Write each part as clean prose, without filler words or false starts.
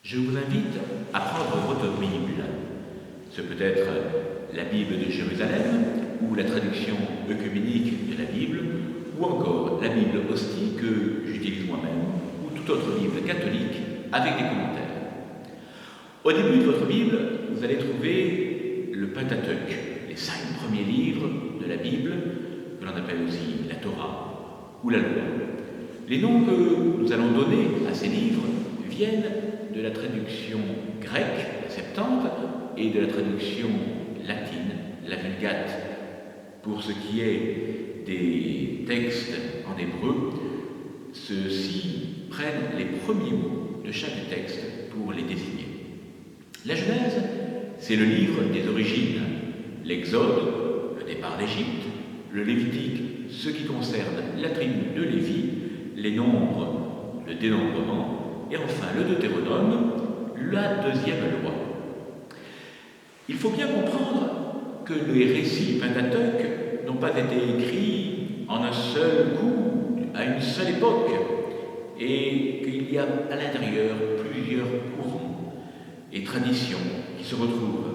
Je vous invite à prendre votre Bible. Ce peut être la Bible de Jérusalem, ou la traduction œcuménique de la Bible, ou encore la Bible hostie que j'utilise moi-même, ou toute autre Bible catholique avec des commentaires. Au début de votre Bible, vous allez trouver le Pentateuque, les 5 premiers livres de la Bible, que l'on appelle aussi la Torah ou la Loi. Les noms que nous allons donner à ces livres viennent de la traduction grecque, la Septante, et de la traduction latine, la Vulgate. Pour ce qui est des textes en hébreu, ceux-ci prennent les premiers mots de chaque texte pour les désigner. La Genèse, c'est le livre des origines, l'Exode, le départ d'Égypte, le Lévitique, ce qui concerne la tribu de Lévi, les nombres, le dénombrement, et enfin le Deutéronome, la deuxième loi. Il faut bien comprendre que les récits Pentateuque n'ont pas été écrits en un seul coup, à une seule époque, et qu'il y a à l'intérieur plusieurs courants et traditions qui se retrouvent.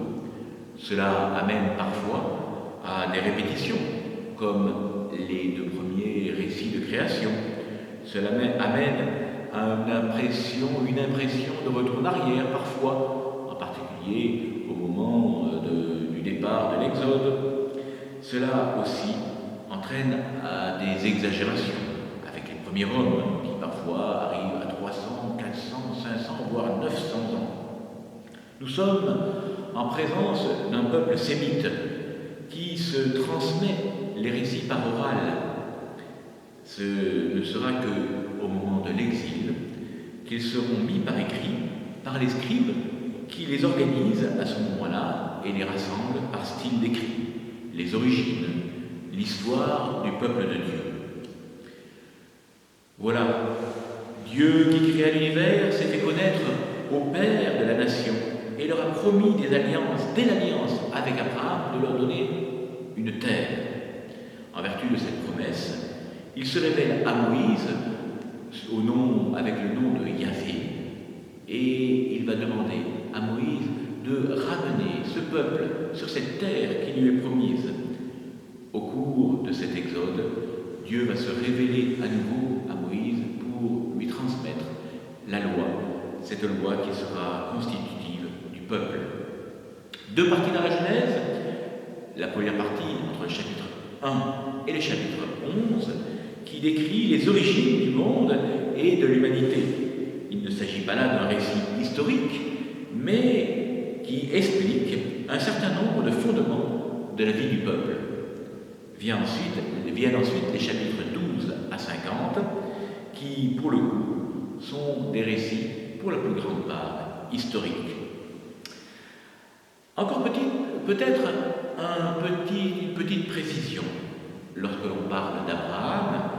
Cela amène parfois à des répétitions, comme les 2 premiers récits de création. Cela amène à une impression de retour en arrière, parfois, en particulier au moment du départ de l'Exode. Cela aussi entraîne à des exagérations, avec les premiers hommes, qui parfois arrivent à 300, 400, 500, voire 900 ans. Nous sommes en présence d'un peuple sémite qui se transmet les récits par oral. Ce ne sera qu'au moment de l'exil qu'ils seront mis par écrit par les scribes qui les organisent à ce moment-là et les rassemblent par style d'écrit, les origines, l'histoire du peuple de Dieu. Voilà, Dieu qui créa l'univers s'est fait connaître aux pères de la nation et leur a promis des alliances, dès l'alliance avec Abraham, de leur donner une terre. En vertu de cette promesse, il se révèle à Moïse avec le nom de Yahvé, et il va demander à Moïse de ramener ce peuple sur cette terre qui lui est promise. Au cours de cet exode, Dieu va se révéler à nouveau à Moïse pour lui transmettre la loi, cette loi qui sera constitutive du peuple. 2 parties dans la Genèse. La première partie, entre le chapitre 1 et le chapitre 11, qui décrit les origines du monde et de l'humanité. Il ne s'agit pas là d'un récit historique, mais qui explique un certain nombre de fondements de la vie du peuple. Viennent ensuite les chapitres 12 à 50, qui, pour le coup, sont des récits, pour la plus grande part, historiques. Encore peut-être une petite précision. Lorsque l'on parle d'Abraham,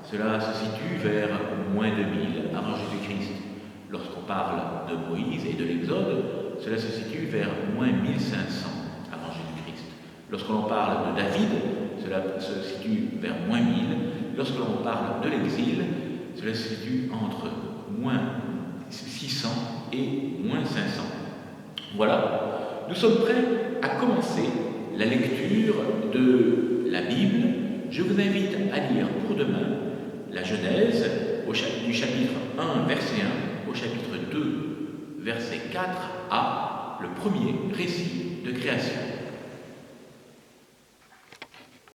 cela se situe vers moins 2000 avant Jésus-Christ. Lorsqu'on parle de Moïse et de l'Exode, cela se situe vers moins 1500 avant Jésus-Christ. Lorsque l'on parle de David, cela se situe vers moins 1000. Lorsque l'on parle de l'exil, cela se situe entre moins 600 et moins 500. Voilà, nous sommes prêts à commencer la lecture de la Bible. Je vous invite à lire pour demain la Genèse du chapitre 1, verset 1, au chapitre 2, verset 4a, le premier récit de création.